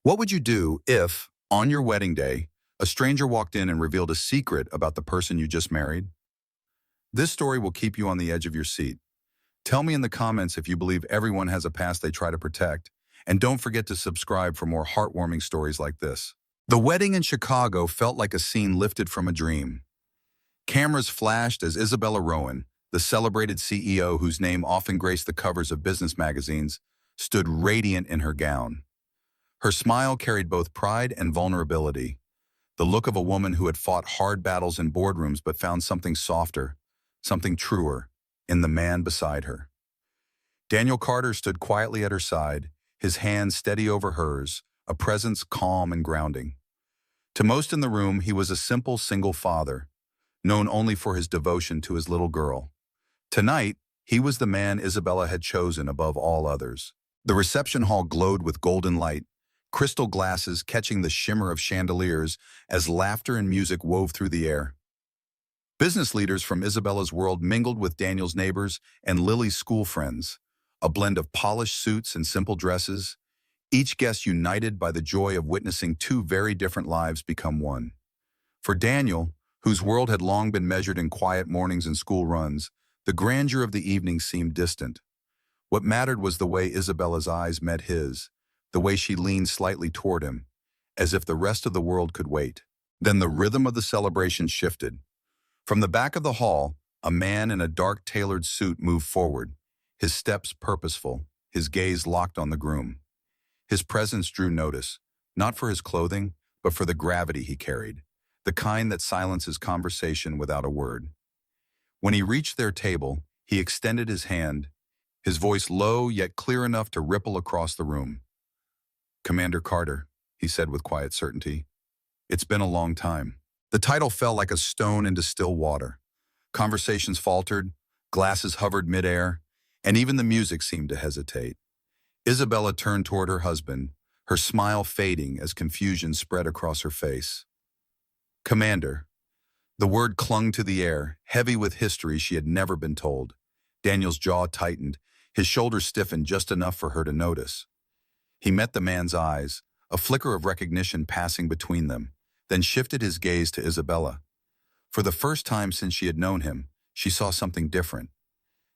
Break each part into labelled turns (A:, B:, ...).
A: What would you do if, on your wedding day, a stranger walked in and revealed a secret about the person you just married? This story will keep you on the edge of your seat. Tell me in the comments if you believe everyone has a past they try to protect, and don't forget to subscribe for more heartwarming stories like this. The wedding in Chicago felt like a scene lifted from a dream. Cameras flashed as Isabella Rowan, the celebrated CEO whose name often graced the covers of business magazines, stood radiant in her gown. Her smile carried both pride and vulnerability, the look of a woman who had fought hard battles in boardrooms but found something softer, something truer, in the man beside her. Daniel Carter stood quietly at her side, his hand steady over hers, a presence calm and grounding. To most in the room, he was a simple single father, known only for his devotion to his little girl. Tonight, he was the man Isabella had chosen above all others. The reception hall glowed with golden light, crystal glasses catching the shimmer of chandeliers as laughter and music wove through the air. Business leaders from Isabella's world mingled with Daniel's neighbors and Lily's school friends, a blend of polished suits and simple dresses, each guest united by the joy of witnessing two very different lives become one. For Daniel, whose world had long been measured in quiet mornings and school runs, the grandeur of the evening seemed distant. What mattered was the way Isabella's eyes met his, the way she leaned slightly toward him, as if the rest of the world could wait. Then the rhythm of the celebration shifted. From the back of the hall, a man in a dark tailored suit moved forward, his steps purposeful, his gaze locked on the groom. His presence drew notice, not for his clothing, but for the gravity he carried, the kind that silences conversation without a word. When he reached their table, he extended his hand, his voice low yet clear enough to ripple across the room. "Commander Carter," he said with quiet certainty. "It's been a long time." The title fell like a stone into still water. Conversations faltered, glasses hovered midair, and even the music seemed to hesitate. Isabella turned toward her husband, her smile fading as confusion spread across her face. "Commander." The word clung to the air, heavy with history she had never been told. Daniel's jaw tightened, his shoulders stiffened just enough for her to notice. He met the man's eyes, a flicker of recognition passing between them, then shifted his gaze to Isabella. For the first time since she had known him, she saw something different.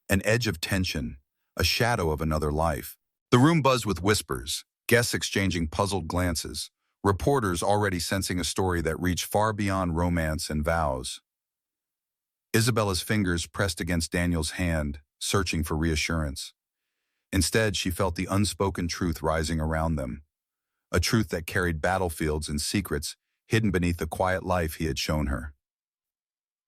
A: An edge of tension, a shadow of another life. The room buzzed with whispers, guests exchanging puzzled glances, reporters already sensing a story that reached far beyond romance and vows. Isabella's fingers pressed against Daniel's hand, searching for reassurance. Instead, she felt the unspoken truth rising around them, a truth that carried battlefields and secrets hidden beneath the quiet life he had shown her.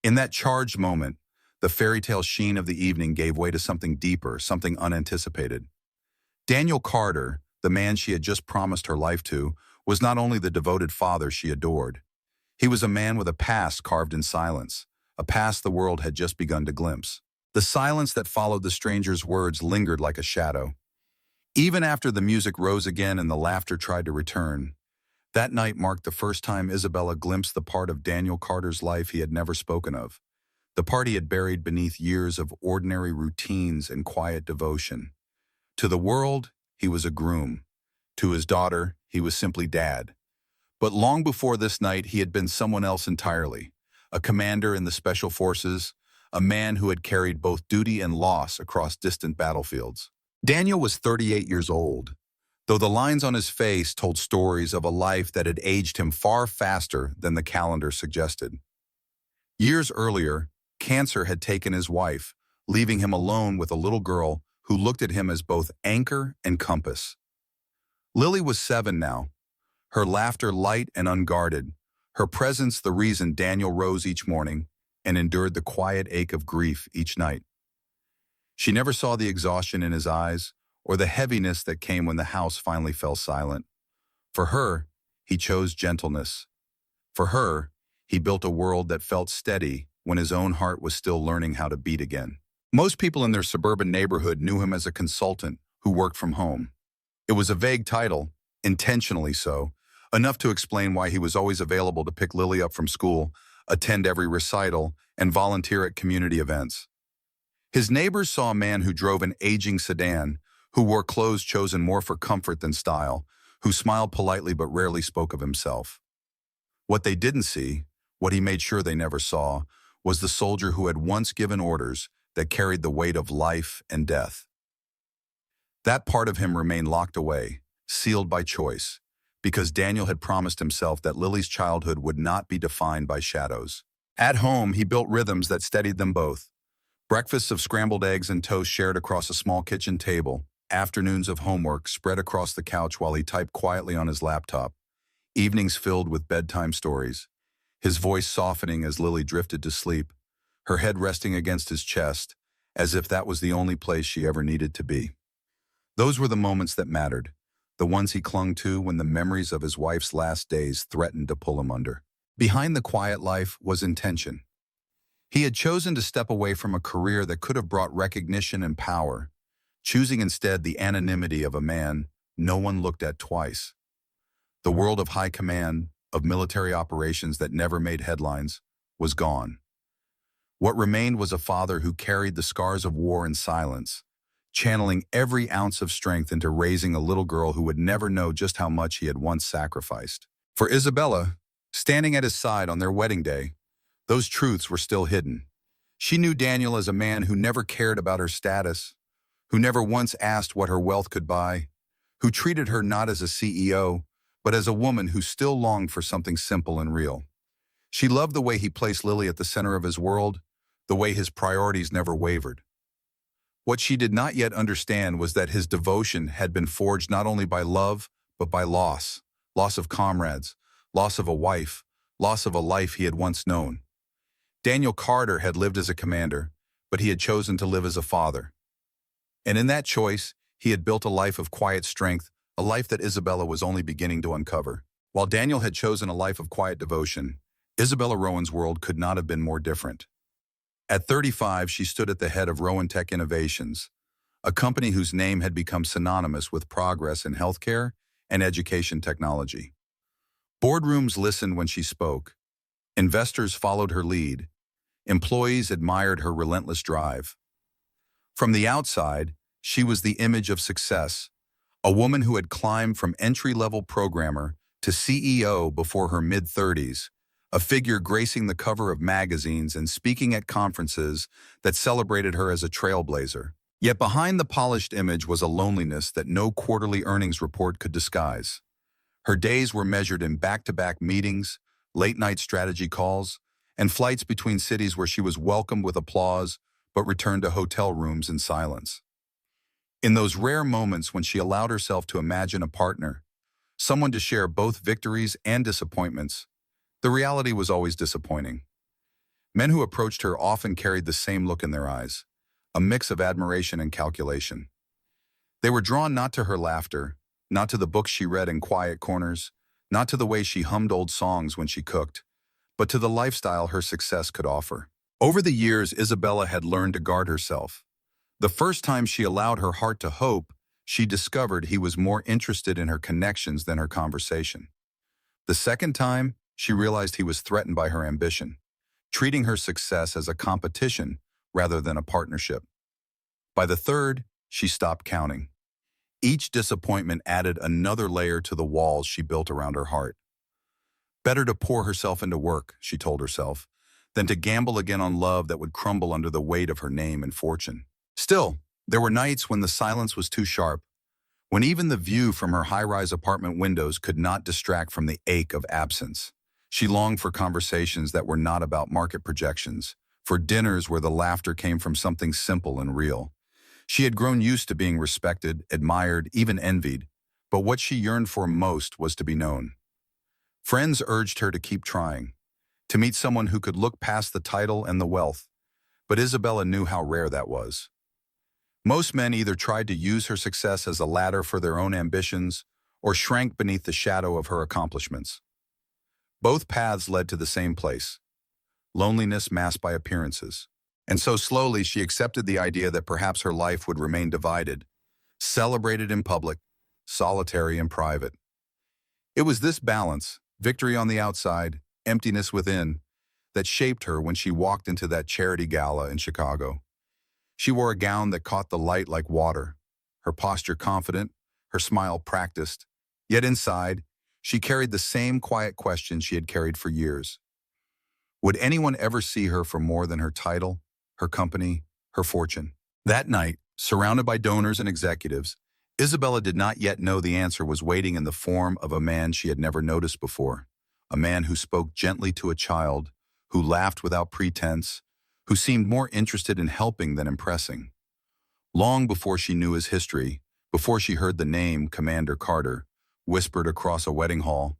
A: In that charged moment, the fairy tale sheen of the evening gave way to something deeper, something unanticipated. Daniel Carter, the man she had just promised her life to, was not only the devoted father she adored. He was a man with a past carved in silence, a past the world had just begun to glimpse. The silence that followed the stranger's words lingered like a shadow. Even after the music rose again and the laughter tried to return, that night marked the first time Isabella glimpsed the part of Daniel Carter's life he had never spoken of, the part he had buried beneath years of ordinary routines and quiet devotion. To the world, he was a groom. To his daughter, he was simply dad. But long before this night, he had been someone else entirely, a commander in the special forces, a man who had carried both duty and loss across distant battlefields. Daniel was 38 years old, though the lines on his face told stories of a life that had aged him far faster than the calendar suggested. Years earlier, cancer had taken his wife, leaving him alone with a little girl who looked at him as both anchor and compass. Lily was 7 now, her laughter light and unguarded, her presence the reason Daniel rose each morning and endured the quiet ache of grief each night. She never saw the exhaustion in his eyes or the heaviness that came when the house finally fell silent. For her, he chose gentleness. For her, he built a world that felt steady when his own heart was still learning how to beat again. Most people in their suburban neighborhood knew him as a consultant who worked from home. It was a vague title, intentionally so, enough to explain why he was always available to pick Lily up from school, attend every recital, and volunteer at community events. His neighbors saw a man who drove an aging sedan, who wore clothes chosen more for comfort than style, who smiled politely but rarely spoke of himself. What they didn't see, what he made sure they never saw, was the soldier who had once given orders that carried the weight of life and death. That part of him remained locked away, sealed by choice, because Daniel had promised himself that Lily's childhood would not be defined by shadows. At home, he built rhythms that steadied them both. Breakfasts of scrambled eggs and toast shared across a small kitchen table, afternoons of homework spread across the couch while he typed quietly on his laptop, evenings filled with bedtime stories, his voice softening as Lily drifted to sleep, her head resting against his chest, as if that was the only place she ever needed to be. Those were the moments that mattered, the ones he clung to when the memories of his wife's last days threatened to pull him under. Behind the quiet life was intention. He had chosen to step away from a career that could have brought recognition and power, choosing instead the anonymity of a man no one looked at twice. The world of high command, of military operations that never made headlines, was gone. What remained was a father who carried the scars of war in silence, channeling every ounce of strength into raising a little girl who would never know just how much he had once sacrificed. For Isabella, standing at his side on their wedding day, those truths were still hidden. She knew Daniel as a man who never cared about her status, who never once asked what her wealth could buy, who treated her not as a CEO, but as a woman who still longed for something simple and real. She loved the way he placed Lily at the center of his world, the way his priorities never wavered. What she did not yet understand was that his devotion had been forged not only by love, but by loss. Loss of comrades, loss of a wife, loss of a life he had once known. Daniel Carter had lived as a commander, but he had chosen to live as a father. And in that choice, he had built a life of quiet strength, a life that Isabella was only beginning to uncover. While Daniel had chosen a life of quiet devotion, Isabella Rowan's world could not have been more different. At 35, she stood at the head of Rowan Tech Innovations, a company whose name had become synonymous with progress in healthcare and education technology. Boardrooms listened when she spoke. Investors followed her lead. Employees admired her relentless drive. From the outside, she was the image of success, a woman who had climbed from entry-level programmer to CEO before her mid-30s, a figure gracing the cover of magazines and speaking at conferences that celebrated her as a trailblazer. Yet behind the polished image was a loneliness that no quarterly earnings report could disguise. Her days were measured in back-to-back meetings, late-night strategy calls, and flights between cities where she was welcomed with applause but returned to hotel rooms in silence. In those rare moments when she allowed herself to imagine a partner, someone to share both victories and disappointments, the reality was always disappointing. Men who approached her often carried the same look in their eyes, a mix of admiration and calculation. They were drawn not to her laughter, not to the books she read in quiet corners, not to the way she hummed old songs when she cooked, but to the lifestyle her success could offer. Over the years, Isabella had learned to guard herself. The first time she allowed her heart to hope, she discovered he was more interested in her connections than her conversation. The second time, she realized he was threatened by her ambition, treating her success as a competition rather than a partnership. By the third, she stopped counting. Each disappointment added another layer to the walls she built around her heart. Better to pour herself into work, she told herself, than to gamble again on love that would crumble under the weight of her name and fortune. Still, there were nights when the silence was too sharp, when even the view from her high-rise apartment windows could not distract from the ache of absence. She longed for conversations that were not about market projections, for dinners where the laughter came from something simple and real. She had grown used to being respected, admired, even envied, but what she yearned for most was to be known. Friends urged her to keep trying, to meet someone who could look past the title and the wealth, but Isabella knew how rare that was. Most men either tried to use her success as a ladder for their own ambitions or shrank beneath the shadow of her accomplishments. Both paths led to the same place, loneliness masked by appearances. And so slowly she accepted the idea that perhaps her life would remain divided, celebrated in public, solitary in private. It was this balance, victory on the outside, emptiness within, that shaped her when she walked into that charity gala in Chicago. She wore a gown that caught the light like water, her posture confident, her smile practiced, Yet inside, she carried the same quiet question she had carried for years. Would anyone ever see her for more than her title, her company, her fortune? That night, surrounded by donors and executives, Isabella did not yet know the answer was waiting in the form of a man she had never noticed before. A man who spoke gently to a child, who laughed without pretense, who seemed more interested in helping than impressing. Long before she knew his history, before she heard the name Commander Carter whispered across a wedding hall,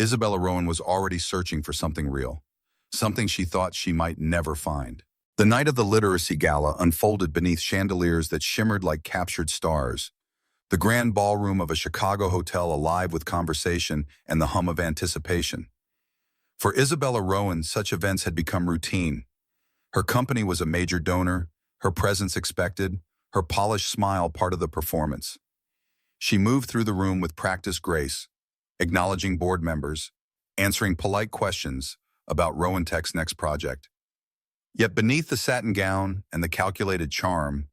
A: Isabella Rowan was already searching for something real, something she thought she might never find. The night of the Literacy Gala unfolded beneath chandeliers that shimmered like captured stars, the grand ballroom of a Chicago hotel alive with conversation and the hum of anticipation. For Isabella Rowan, such events had become routine. Her company was a major donor, her presence expected, her polished smile part of the performance. She moved through the room with practiced grace, acknowledging board members, answering polite questions about Rowan Tech's next project. Yet beneath the satin gown and the calculated charm,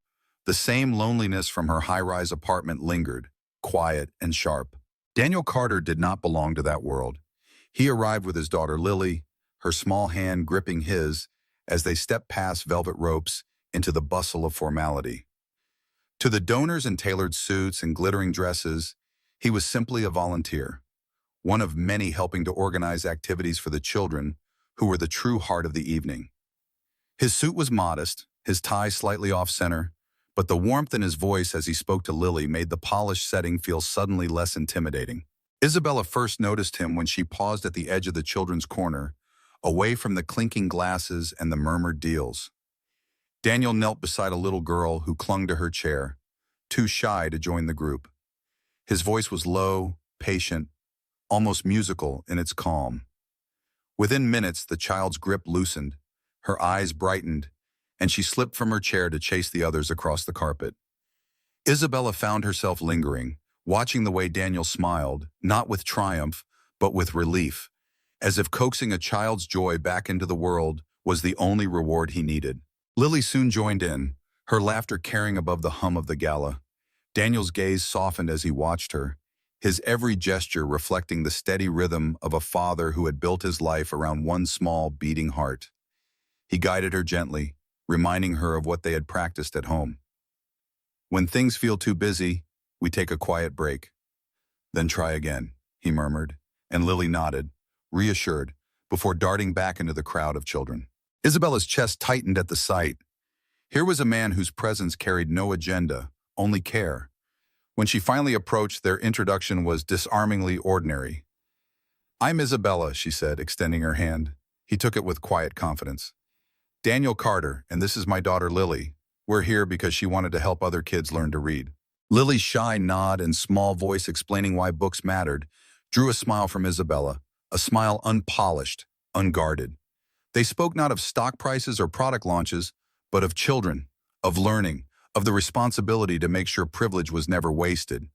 A: the same loneliness from her high-rise apartment lingered, quiet and sharp. Daniel Carter did not belong to that world. He arrived with his daughter Lily, her small hand gripping his as they stepped past velvet ropes into the bustle of formality. To the donors in tailored suits and glittering dresses, he was simply a volunteer, one of many helping to organize activities for the children who were the true heart of the evening. His suit was modest, his tie slightly off-center, but the warmth in his voice as he spoke to Lily made the polished setting feel suddenly less intimidating. Isabella first noticed him when she paused at the edge of the children's corner, away from the clinking glasses and the murmured deals. Daniel knelt beside a little girl who clung to her chair, too shy to join the group. His voice was low, patient, almost musical in its calm. Within minutes, the child's grip loosened, her eyes brightened, and she slipped from her chair to chase the others across the carpet. Isabella found herself lingering, watching the way Daniel smiled, not with triumph, but with relief, as if coaxing a child's joy back into the world was the only reward he needed. Lily soon joined in, her laughter carrying above the hum of the gala. Daniel's gaze softened as he watched her, his every gesture reflecting the steady rhythm of a father who had built his life around one small, beating heart. He guided her gently, reminding her of what they had practiced at home. When things feel too busy, we take a quiet break. Then try again, he murmured, and Lily nodded, reassured, before darting back into the crowd of children. Isabella's chest tightened at the sight. Here was a man whose presence carried no agenda, only care. When she finally approached, their introduction was disarmingly ordinary. "I'm Isabella," she said, extending her hand. He took it with quiet confidence. "Daniel Carter, and this is my daughter Lily. We're here because she wanted to help other kids learn to read." Lily's shy nod and small voice explaining why books mattered drew a smile from Isabella, a smile unpolished, unguarded. They spoke not of stock prices or product launches, but of children, of learning, of the responsibility to make sure privilege was never wasted.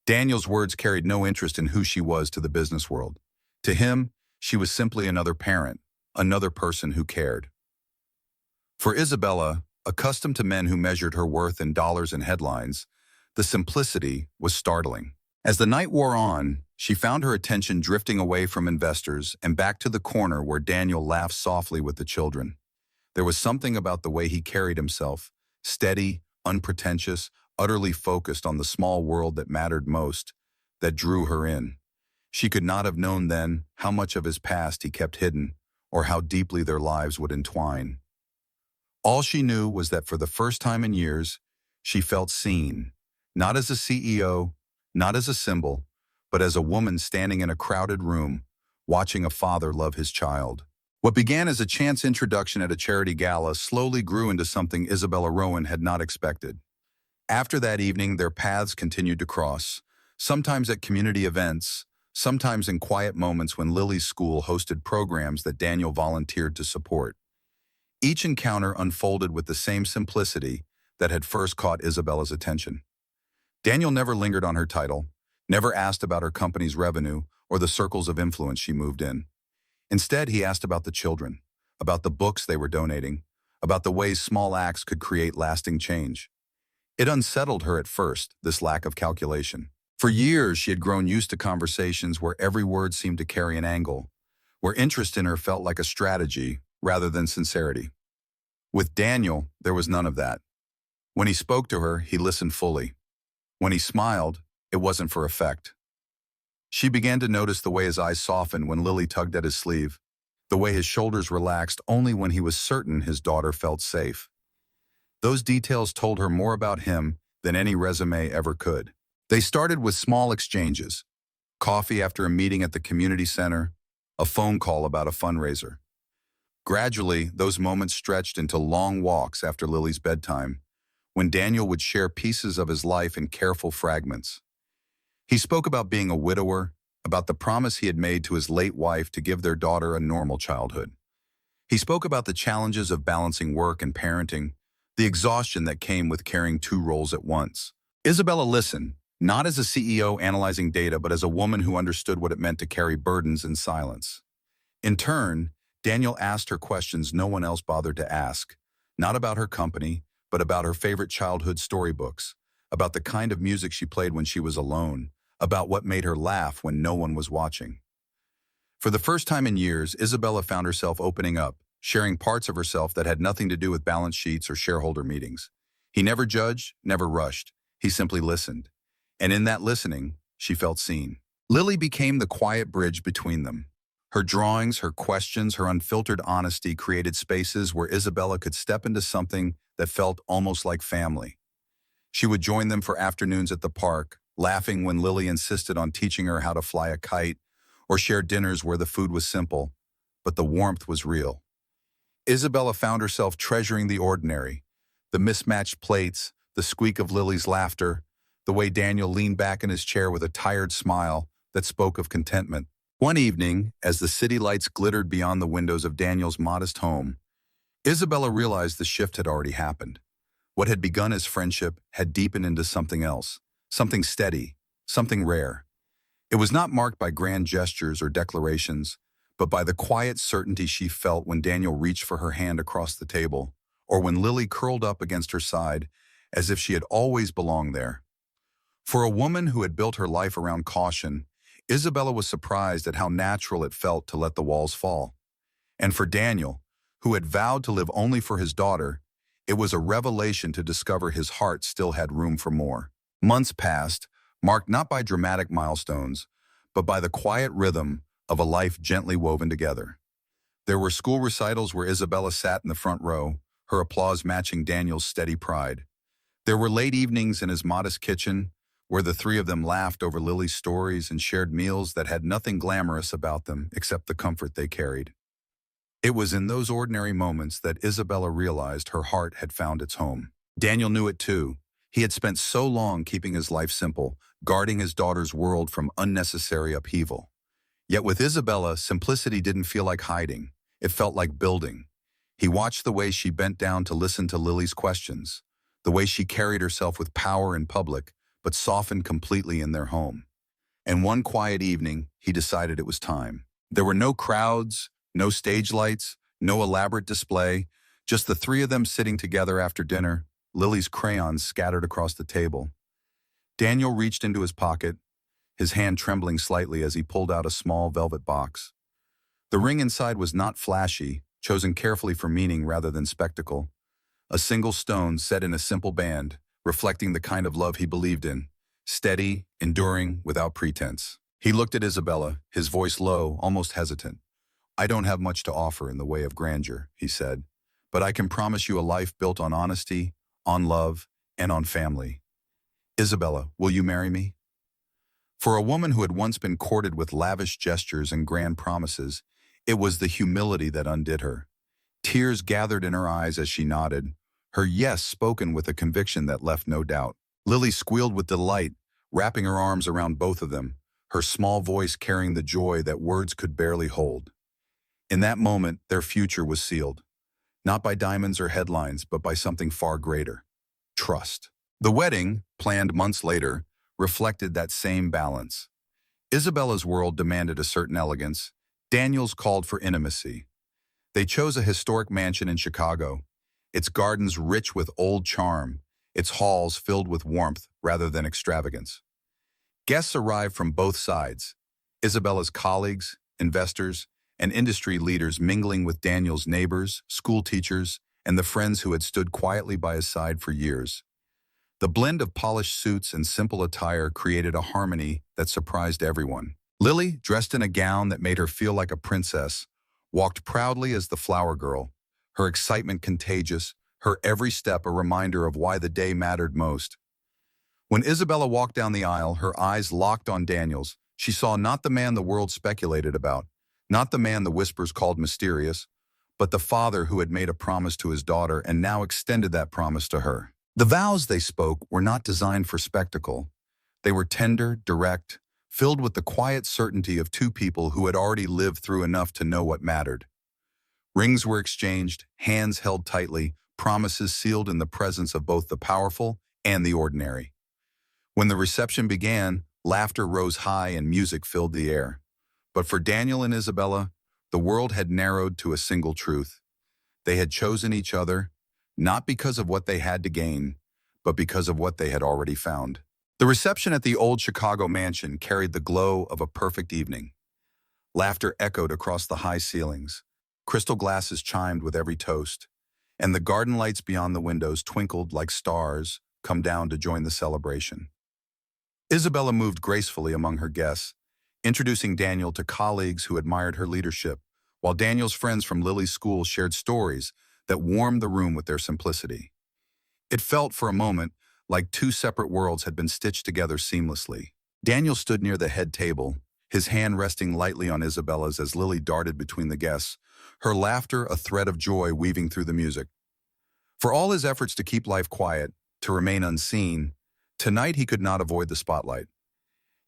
A: Daniel's words carried no interest in who she was to the business world. To him, she was simply another parent, another person who cared. For Isabella, accustomed to men who measured her worth in dollars and headlines, the simplicity was startling. As the night wore on, she found her attention drifting away from investors and back to the corner where Daniel laughed softly with the children. There was something about the way he carried himself, steady, unpretentious, utterly focused on the small world that mattered most, that drew her in. She could not have known then how much of his past he kept hidden, or how deeply their lives would entwine. All she knew was that for the first time in years, she felt seen, not as a CEO, not as a symbol, but as a woman standing in a crowded room, watching a father love his child. What began as a chance introduction at a charity gala slowly grew into something Isabella Rowan had not expected. After that evening, their paths continued to cross, sometimes at community events, sometimes in quiet moments when Lily's school hosted programs that Daniel volunteered to support. Each encounter unfolded with the same simplicity that had first caught Isabella's attention. Daniel never lingered on her title, never asked about her company's revenue or the circles of influence she moved in. Instead, he asked about the children, about the books they were donating, about the ways small acts could create lasting change. It unsettled her at first, this lack of calculation. For years, she had grown used to conversations where every word seemed to carry an angle, where interest in her felt like a strategy rather than sincerity. With Daniel, there was none of that. When he spoke to her, he listened fully. When he smiled, it wasn't for effect. She began to notice the way his eyes softened when Lily tugged at his sleeve, the way his shoulders relaxed only when he was certain his daughter felt safe. Those details told her more about him than any resume ever could. They started with small exchanges: coffee after a meeting at the community center, a phone call about a fundraiser. Gradually, those moments stretched into long walks after Lily's bedtime, when Daniel would share pieces of his life in careful fragments. He spoke about being a widower, about the promise he had made to his late wife to give their daughter a normal childhood. He spoke about the challenges of balancing work and parenting, the exhaustion that came with carrying two roles at once. Isabella listened, not as a CEO analyzing data, but as a woman who understood what it meant to carry burdens in silence. In turn, Daniel asked her questions no one else bothered to ask, not about her company, but about her favorite childhood storybooks, about the kind of music she played when she was alone, about what made her laugh when no one was watching. For the first time in years, Isabella found herself opening up, sharing parts of herself that had nothing to do with balance sheets or shareholder meetings. He never judged, never rushed. He simply listened. And in that listening, she felt seen. Lily became the quiet bridge between them. Her drawings, her questions, her unfiltered honesty created spaces where Isabella could step into something that felt almost like family. She would join them for afternoons at the park, laughing when Lily insisted on teaching her how to fly a kite, or share dinners where the food was simple, but the warmth was real. Isabella found herself treasuring the ordinary, the mismatched plates, the squeak of Lily's laughter, the way Daniel leaned back in his chair with a tired smile that spoke of contentment. One evening, as the city lights glittered beyond the windows of Daniel's modest home, Isabella realized the shift had already happened. What had begun as friendship had deepened into something else, something steady, something rare. It was not marked by grand gestures or declarations, but by the quiet certainty she felt when Daniel reached for her hand across the table, or when Lily curled up against her side as if she had always belonged there. For a woman who had built her life around caution, Isabella was surprised at how natural it felt to let the walls fall. And for Daniel, who had vowed to live only for his daughter, it was a revelation to discover his heart still had room for more. Months passed, marked not by dramatic milestones, but by the quiet rhythm of a life gently woven together. There were school recitals where Isabella sat in the front row, her applause matching Daniel's steady pride. There were late evenings in his modest kitchen, where the three of them laughed over Lily's stories and shared meals that had nothing glamorous about them except the comfort they carried. It was in those ordinary moments that Isabella realized her heart had found its home. Daniel knew it too. He had spent so long keeping his life simple, guarding his daughter's world from unnecessary upheaval. Yet with Isabella, simplicity didn't feel like hiding. It felt like building. He watched the way she bent down to listen to Lily's questions, the way she carried herself with power in public, but softened completely in their home. And one quiet evening, he decided it was time. There were no crowds, no stage lights, no elaborate display, just the three of them sitting together after dinner, Lily's crayons scattered across the table. Daniel reached into his pocket, his hand trembling slightly as he pulled out a small velvet box. The ring inside was not flashy, chosen carefully for meaning rather than spectacle. A single stone set in a simple band, reflecting the kind of love he believed in, steady, enduring, without pretense. He looked at Isabella, his voice low, almost hesitant. "I don't have much to offer in the way of grandeur," he said, "but I can promise you a life built on honesty, on love, and on family. Isabella, will you marry me?" For a woman who had once been courted with lavish gestures and grand promises, it was the humility that undid her. Tears gathered in her eyes as she nodded, her yes spoken with a conviction that left no doubt. Lily squealed with delight, wrapping her arms around both of them, her small voice carrying the joy that words could barely hold. In that moment, their future was sealed, not by diamonds or headlines, but by something far greater: trust. The wedding, planned months later, reflected that same balance. Isabella's world demanded a certain elegance. Daniel's called for intimacy. They chose a historic mansion in Chicago, its gardens rich with old charm, its halls filled with warmth rather than extravagance. Guests arrived from both sides. Isabella's colleagues, investors, and industry leaders mingling with Daniel's neighbors, school teachers, and the friends who had stood quietly by his side for years. The blend of polished suits and simple attire created a harmony that surprised everyone. Lily, dressed in a gown that made her feel like a princess, walked proudly as the flower girl, her excitement contagious, her every step a reminder of why the day mattered most. When Isabella walked down the aisle, her eyes locked on Daniel's. She saw not the man the world speculated about, not the man the whispers called mysterious, but the father who had made a promise to his daughter and now extended that promise to her. The vows they spoke were not designed for spectacle. They were tender, direct, filled with the quiet certainty of two people who had already lived through enough to know what mattered. Rings were exchanged, hands held tightly, promises sealed in the presence of both the powerful and the ordinary. When the reception began, laughter rose high and music filled the air. But for Daniel and Isabella, the world had narrowed to a single truth. They had chosen each other, not because of what they had to gain, but because of what they had already found. The reception at the old Chicago mansion carried the glow of a perfect evening. Laughter echoed across the high ceilings. Crystal glasses chimed with every toast, and the garden lights beyond the windows twinkled like stars come down to join the celebration. Isabella moved gracefully among her guests, introducing Daniel to colleagues who admired her leadership, while Daniel's friends from Lily's school shared stories that warmed the room with their simplicity. It felt for a moment like two separate worlds had been stitched together seamlessly. Daniel stood near the head table, his hand resting lightly on Isabella's as Lily darted between the guests, her laughter a thread of joy weaving through the music. For all his efforts to keep life quiet, to remain unseen, tonight he could not avoid the spotlight.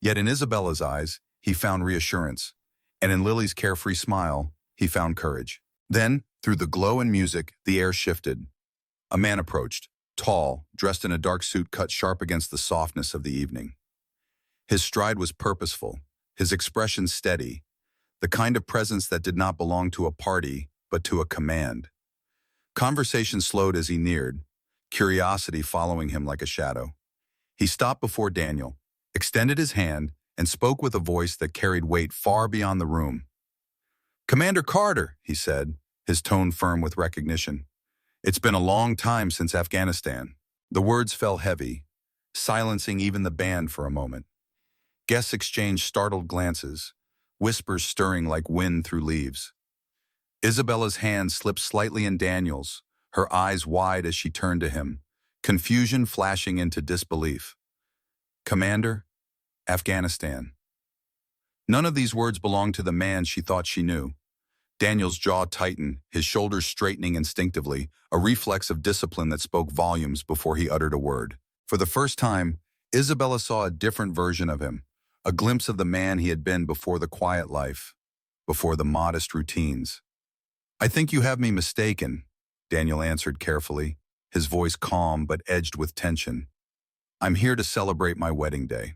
A: Yet in Isabella's eyes, he found reassurance, and in Lily's carefree smile, he found courage. Then, through the glow and music, the air shifted. A man approached, tall, dressed in a dark suit cut sharp against the softness of the evening. His stride was purposeful, his expression steady, the kind of presence that did not belong to a party, but to a command. Conversation slowed as he neared, curiosity following him like a shadow. He stopped before Daniel, extended his hand, and spoke with a voice that carried weight far beyond the room. "Commander Carter," he said, his tone firm with recognition. "It's been a long time since Afghanistan." The words fell heavy, silencing even the band for a moment. Guests exchanged startled glances, whispers stirring like wind through leaves. Isabella's hand slipped slightly in Daniel's, her eyes wide as she turned to him, confusion flashing into disbelief. "Commander, Afghanistan." None of these words belonged to the man she thought she knew. Daniel's jaw tightened, his shoulders straightening instinctively, a reflex of discipline that spoke volumes before he uttered a word. For the first time, Isabella saw a different version of him, a glimpse of the man he had been before the quiet life, before the modest routines. "I think you have me mistaken," Daniel answered carefully, his voice calm but edged with tension. "I'm here to celebrate my wedding day."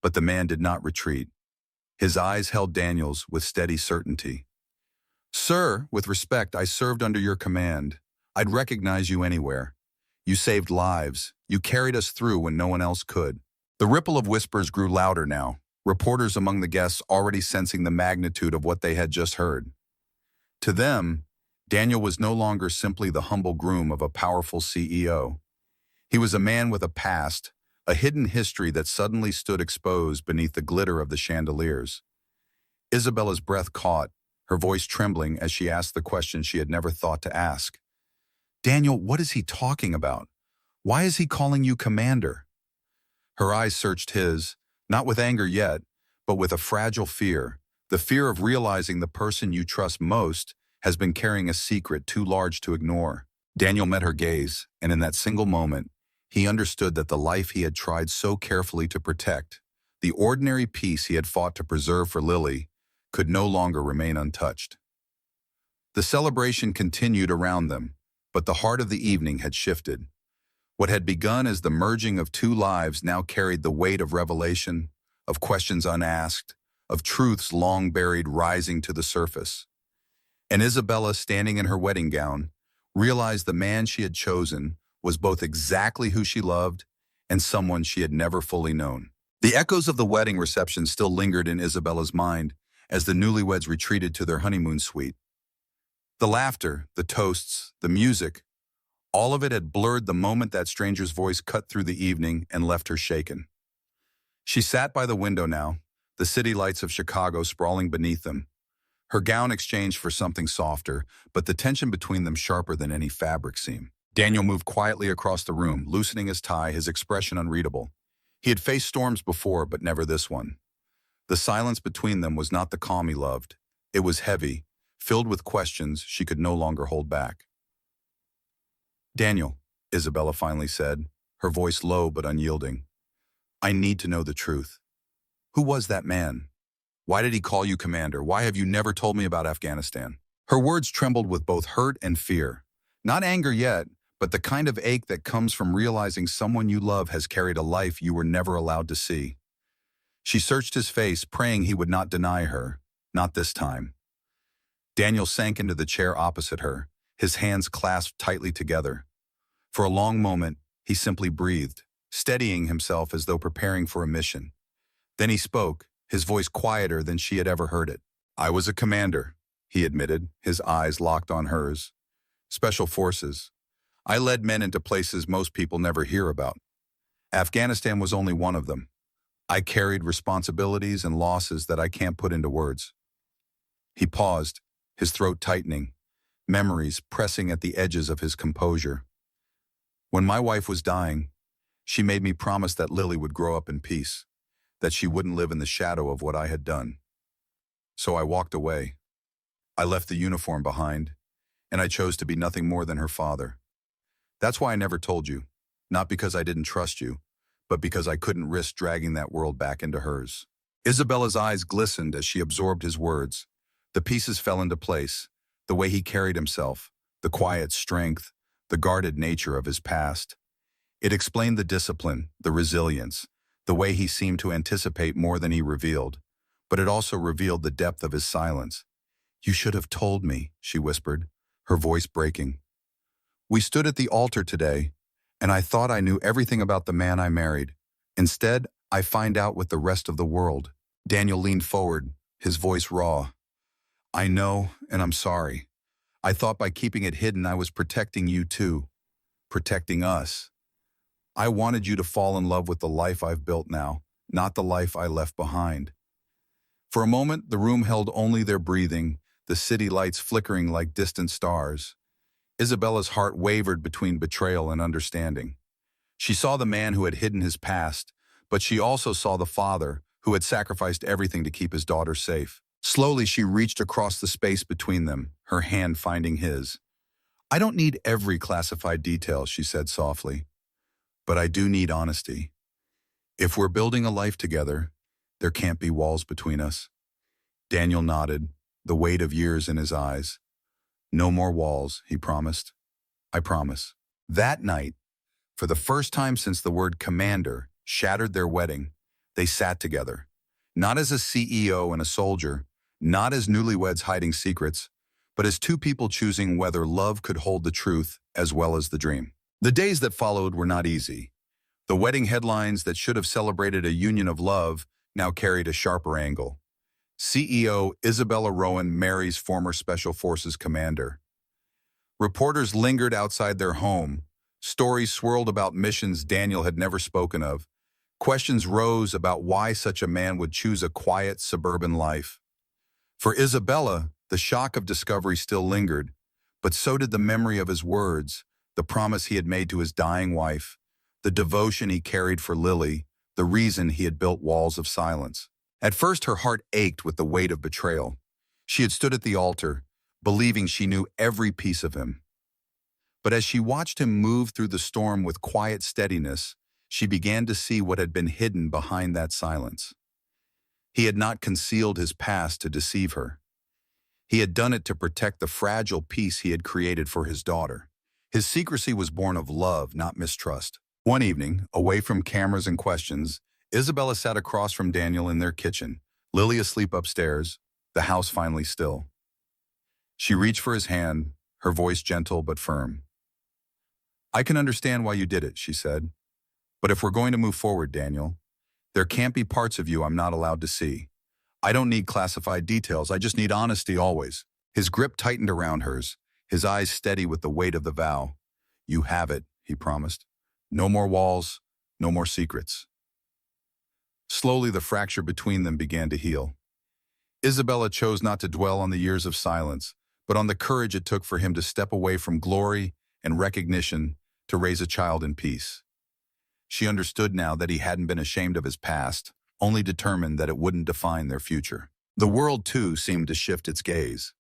A: But the man did not retreat. His eyes held Daniel's with steady certainty. "Sir, with respect, I served under your command. I'd recognize you anywhere. You saved lives. You carried us through when no one else could." The ripple of whispers grew louder now, reporters among the guests already sensing the magnitude of what they had just heard. To them, Daniel was no longer simply the humble groom of a powerful CEO. He was a man with a past, a hidden history that suddenly stood exposed beneath the glitter of the chandeliers. Isabella's breath caught, her voice trembling as she asked the question she had never thought to ask. "Daniel, what is he talking about? Why is he calling you commander?" Her eyes searched his, not with anger yet, but with a fragile fear, the fear of realizing the person you trust most has been carrying a secret too large to ignore. Daniel met her gaze, and in that single moment, he understood that the life he had tried so carefully to protect, the ordinary peace he had fought to preserve for Lily, could no longer remain untouched. The celebration continued around them, but the heart of the evening had shifted. What had begun as the merging of two lives now carried the weight of revelation, of questions unasked, of truths long buried rising to the surface. And Isabella, standing in her wedding gown, realized the man she had chosen was both exactly who she loved and someone she had never fully known. The echoes of the wedding reception still lingered in Isabella's mind as the newlyweds retreated to their honeymoon suite. The laughter, the toasts, the music, all of it had blurred the moment that stranger's voice cut through the evening and left her shaken. She sat by the window now, the city lights of Chicago sprawling beneath them. Her gown exchanged for something softer, but the tension between them sharper than any fabric seam. Daniel moved quietly across the room, loosening his tie, his expression unreadable. He had faced storms before, but never this one. The silence between them was not the calm he loved. It was heavy, filled with questions she could no longer hold back. "Daniel," Isabella finally said, her voice low but unyielding. "I need to know the truth. Who was that man? Why did he call you commander? Why have you never told me about Afghanistan?" Her words trembled with both hurt and fear. Not anger yet, but the kind of ache that comes from realizing someone you love has carried a life you were never allowed to see. She searched his face, praying he would not deny her. Not this time. Daniel sank into the chair opposite her, his hands clasped tightly together. For a long moment, he simply breathed, steadying himself as though preparing for a mission. Then he spoke, his voice quieter than she had ever heard it. "I was a commander," he admitted, his eyes locked on hers. "Special forces. I led men into places most people never hear about. Afghanistan was only one of them. I carried responsibilities and losses that I can't put into words." He paused, his throat tightening, memories pressing at the edges of his composure. "When my wife was dying, she made me promise that Lily would grow up in peace, that she wouldn't live in the shadow of what I had done. So I walked away. I left the uniform behind, and I chose to be nothing more than her father. That's why I never told you, not because I didn't trust you, but because I couldn't risk dragging that world back into hers." Isabella's eyes glistened as she absorbed his words. The pieces fell into place, the way he carried himself, the quiet strength, the guarded nature of his past. It explained the discipline, the resilience, the way he seemed to anticipate more than he revealed, but it also revealed the depth of his silence. "You should have told me," she whispered, her voice breaking. "We stood at the altar today, and I thought I knew everything about the man I married. Instead, I find out with the rest of the world." Daniel leaned forward, his voice raw. "I know, and I'm sorry. I thought by keeping it hidden I was protecting you too, protecting us. I wanted you to fall in love with the life I've built now, not the life I left behind." For a moment, the room held only their breathing, the city lights flickering like distant stars. Isabella's heart wavered between betrayal and understanding. She saw the man who had hidden his past, but she also saw the father who had sacrificed everything to keep his daughter safe. Slowly, she reached across the space between them, her hand finding his. "I don't need every classified detail," she said softly, "but I do need honesty. If we're building a life together, there can't be walls between us." Daniel nodded, the weight of years in his eyes. "No more walls," he promised. "I promise." That night, for the first time since the word commander shattered their wedding, they sat together. Not as a CEO and a soldier, not as newlyweds hiding secrets, but as two people choosing whether love could hold the truth as well as the dream. The days that followed were not easy. The wedding headlines that should have celebrated a union of love now carried a sharper angle. CEO Isabella Rowan marries former Special Forces commander. Reporters lingered outside their home. Stories swirled about missions Daniel had never spoken of. Questions rose about why such a man would choose a quiet suburban life. For Isabella, the shock of discovery still lingered, but so did the memory of his words, the promise he had made to his dying wife, the devotion he carried for Lily, the reason he had built walls of silence. At first, her heart ached with the weight of betrayal. She had stood at the altar, believing she knew every piece of him. But as she watched him move through the storm with quiet steadiness, she began to see what had been hidden behind that silence. He had not concealed his past to deceive her. He had done it to protect the fragile peace he had created for his daughter. His secrecy was born of love, not mistrust. One evening, away from cameras and questions, Isabella sat across from Daniel in their kitchen, Lily asleep upstairs, the house finally still. She reached for his hand, her voice gentle but firm. "I can understand why you did it," she said. "But if we're going to move forward, Daniel, There can't be parts of you I'm not allowed to see. I don't need classified details, I just need honesty always. His grip tightened around hers, his eyes steady with the weight of the vow. You have it, he promised. No more walls, no more secrets. Slowly, the fracture between them began to heal. Isabella chose not to dwell on the years of silence, but on the courage it took for him to step away from glory and recognition to raise a child in peace. She understood now that he hadn't been ashamed of his past, only determined that it wouldn't define their future. The world, too, seemed to shift its gaze.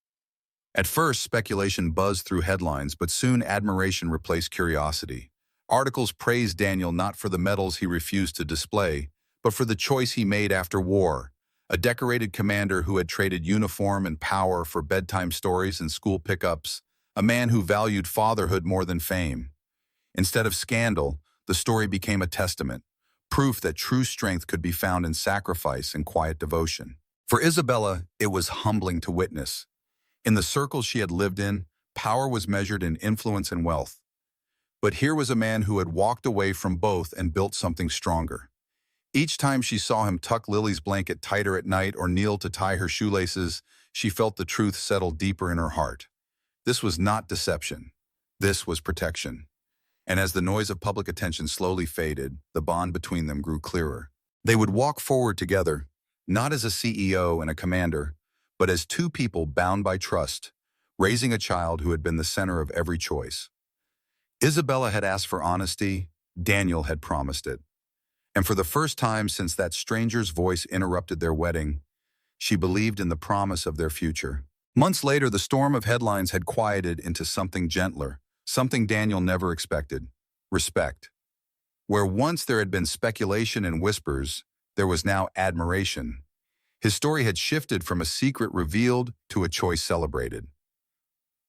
A: At first, speculation buzzed through headlines, but soon admiration replaced curiosity. Articles praised Daniel not for the medals he refused to display, but for the choice he made after war, a decorated commander who had traded uniform and power for bedtime stories and school pickups, a man who valued fatherhood more than fame. Instead of scandal, the story became a testament, proof that true strength could be found in sacrifice and quiet devotion. For Isabella, it was humbling to witness. In the circles she had lived in, power was measured in influence and wealth. But here was a man who had walked away from both and built something stronger. Each time she saw him tuck Lily's blanket tighter at night or kneel to tie her shoelaces, she felt the truth settle deeper in her heart. This was not deception. This was protection. And as the noise of public attention slowly faded, the bond between them grew clearer. They would walk forward together, not as a CEO and a commander, but as two people bound by trust, raising a child who had been the center of every choice. Isabella had asked for honesty, Daniel had promised it. And for the first time since that stranger's voice interrupted their wedding, she believed in the promise of their future. Months later, the storm of headlines had quieted into something gentler, something Daniel never expected: respect. Where once there had been speculation and whispers, there was now admiration. His story had shifted from a secret revealed to a choice celebrated.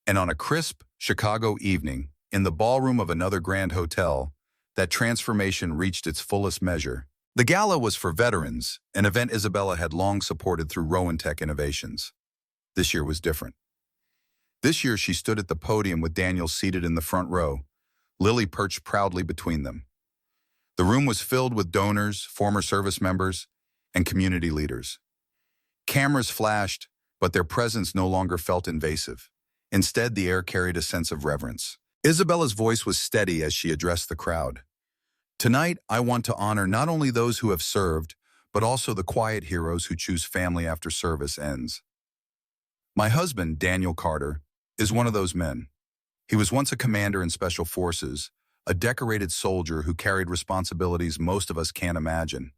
A: And on a crisp Chicago evening, in the ballroom of another grand hotel, that transformation reached its fullest measure. The gala was for veterans, an event Isabella had long supported through Rowentech Innovations. This year was different. This year she stood at the podium with Daniel seated in the front row, Lily perched proudly between them. The room was filled with donors, former service members, and community leaders. Cameras flashed, but their presence no longer felt invasive. Instead, the air carried a sense of reverence. Isabella's voice was steady as she addressed the crowd. Tonight, I want to honor not only those who have served, but also the quiet heroes who choose family after service ends. My husband, Daniel Carter, is one of those men. He was once a commander in Special Forces, a decorated soldier who carried responsibilities most of us can't imagine.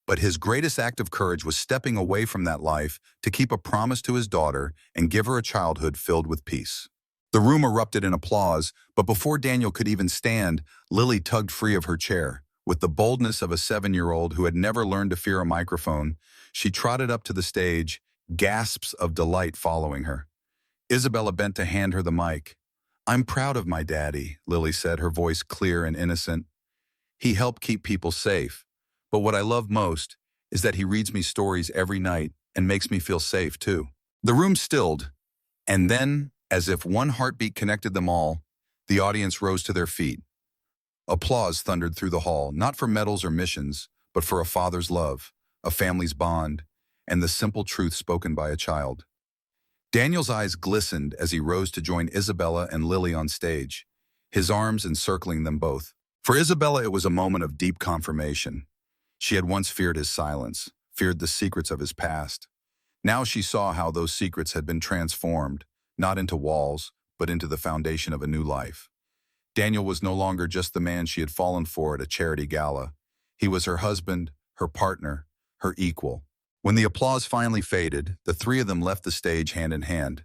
A: But his greatest act of courage was stepping away from that life to keep a promise to his daughter and give her a childhood filled with peace. The room erupted in applause, but before Daniel could even stand, Lily tugged free of her chair. With the boldness of a 7-year-old who had never learned to fear a microphone, she trotted up to the stage, gasps of delight following her. Isabella bent to hand her the mic. "I'm proud of my daddy," Lily said, her voice clear and innocent. "He helped keep people safe. But what I love most is that he reads me stories every night and makes me feel safe, too." The room stilled, and then, as if one heartbeat connected them all, the audience rose to their feet. Applause thundered through the hall, not for medals or missions, but for a father's love, a family's bond, and the simple truth spoken by a child. Daniel's eyes glistened as he rose to join Isabella and Lily on stage, his arms encircling them both. For Isabella, it was a moment of deep confirmation. She had once feared his silence, feared the secrets of his past. Now she saw how those secrets had been transformed, not into walls, but into the foundation of a new life. Daniel was no longer just the man she had fallen for at a charity gala. He was her husband, her partner, her equal. When the applause finally faded, the three of them left the stage hand in hand.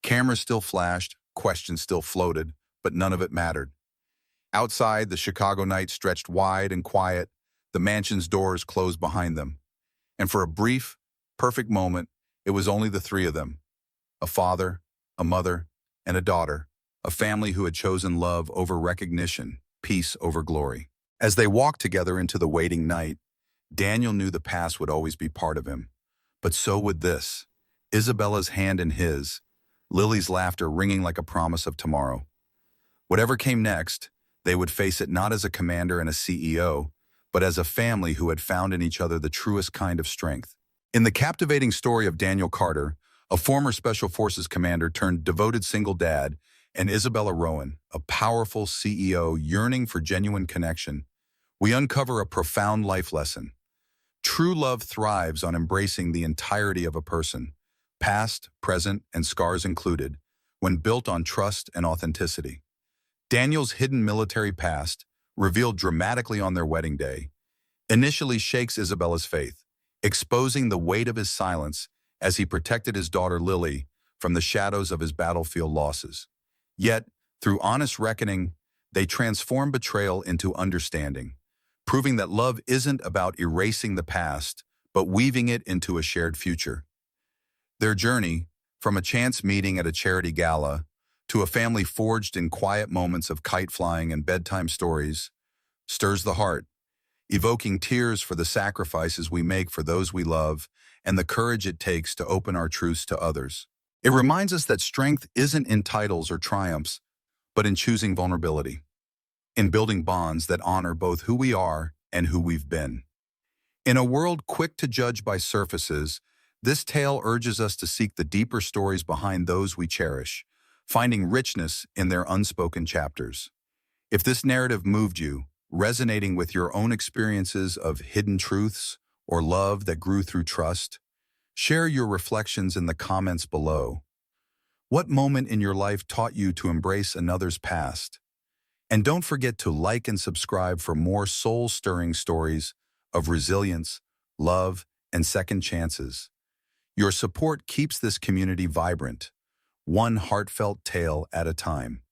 A: Cameras still flashed, questions still floated, but none of it mattered. Outside, the Chicago night stretched wide and quiet, the mansion's doors closed behind them. And for a brief, perfect moment, it was only the three of them. A father, a mother, and a daughter, a family who had chosen love over recognition, peace over glory. As they walked together into the waiting night, Daniel knew the past would always be part of him. But so would this. Isabella's hand in his, Lily's laughter ringing like a promise of tomorrow. Whatever came next, they would face it not as a commander and a CEO, but as a family who had found in each other the truest kind of strength. In the captivating story of Daniel Carter, a former Special Forces commander turned devoted single dad, and Isabella Rowan, a powerful CEO yearning for genuine connection, we uncover a profound life lesson. True love thrives on embracing the entirety of a person, past, present, and scars included, when built on trust and authenticity. Daniel's hidden military past, revealed dramatically on their wedding day, initially shakes Isabella's faith, exposing the weight of his silence as he protected his daughter Lily from the shadows of his battlefield losses. Yet, through honest reckoning, they transform betrayal into understanding, proving that love isn't about erasing the past, but weaving it into a shared future. Their journey, from a chance meeting at a charity gala to a family forged in quiet moments of kite flying and bedtime stories, stirs the heart, evoking tears for the sacrifices we make for those we love and the courage it takes to open our truths to others. It reminds us that strength isn't in titles or triumphs, but in choosing vulnerability, in building bonds that honor both who we are and who we've been. In a world quick to judge by surfaces, this tale urges us to seek the deeper stories behind those we cherish, finding richness in their unspoken chapters. If this narrative moved you, resonating with your own experiences of hidden truths or love that grew through trust, share your reflections in the comments below. What moment in your life taught you to embrace another's past? And don't forget to like and subscribe for more soul-stirring stories of resilience, love, and second chances. Your support keeps this community vibrant, one heartfelt tale at a time.